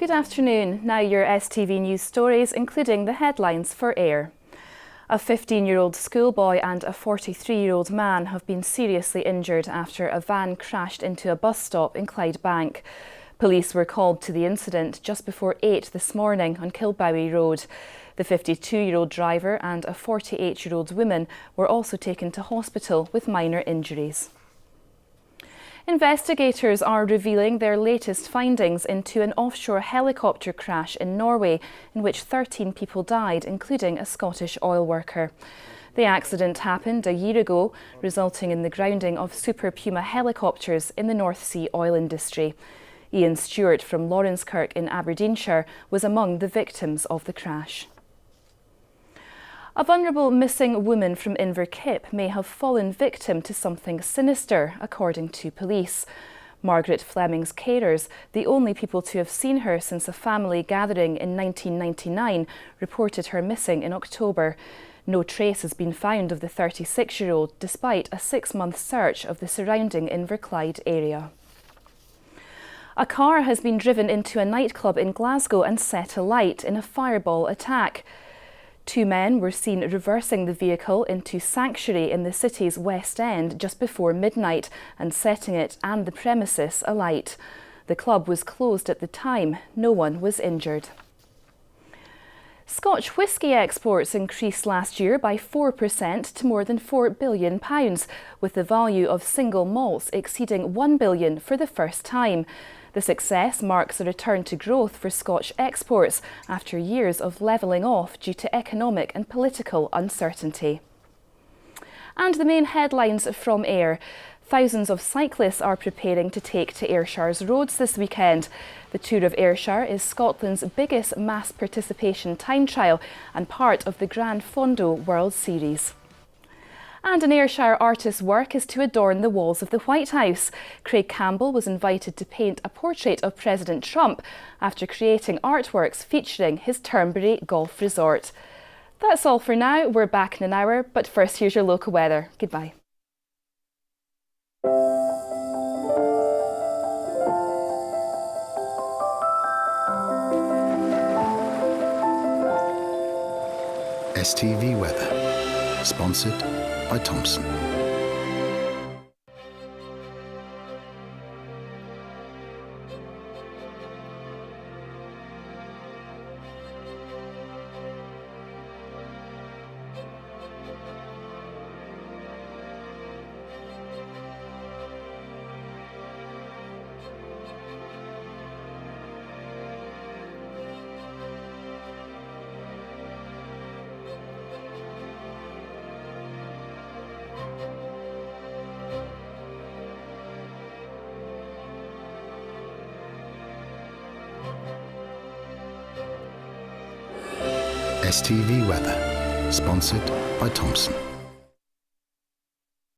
Good afternoon. Now your STV News stories, including the headlines for air. A 15-year-old schoolboy and a 43-year-old man have been seriously injured after a van crashed into a bus stop in Clydebank. Police were called to the incident just before 8 this morning on Kilbowie Road. The 52-year-old driver and a 48-year-old woman were also taken to hospital with minor injuries. Investigators are revealing their latest findings into an offshore helicopter crash in Norway in which 13 people died, including a Scottish oil worker. The accident happened a year ago, resulting in the grounding of Super Puma helicopters in the North Sea oil industry. Ian Stewart from Lawrencekirk in Aberdeenshire was among the victims of the crash. A vulnerable missing woman from Inverkip may have fallen victim to something sinister, according to police. Margaret Fleming's carers, the only people to have seen her since a family gathering in 1999, reported her missing in October. No trace has been found of the 36-year-old, despite a 6-month search of the surrounding Inverclyde area. A car has been driven into a nightclub in Glasgow and set alight in a fireball attack. 2 men were seen reversing the vehicle into Sanctuary in the city's West End just before midnight and setting it and the premises alight. The club was closed at the time. No one was injured. Scotch whisky exports increased last year by 4% to more than £4 billion, with the value of single malts exceeding £1 billion for the first time. The success marks a return to growth for Scotch exports after years of levelling off due to economic and political uncertainty. And the main headlines from air. Thousands of cyclists are preparing to take to Ayrshire's roads this weekend. The Tour of Ayrshire is Scotland's biggest mass participation time trial and part of the Gran Fondo World Series. And an Ayrshire artist's work is to adorn the walls of the White House. Craig Campbell was invited to paint a portrait of President Trump after creating artworks featuring his Turnberry golf resort. That's all for now. We're back in an hour, but first here's your local weather. Goodbye. STV Weather, sponsored by Thompson. STV Weather, sponsored by Thompson.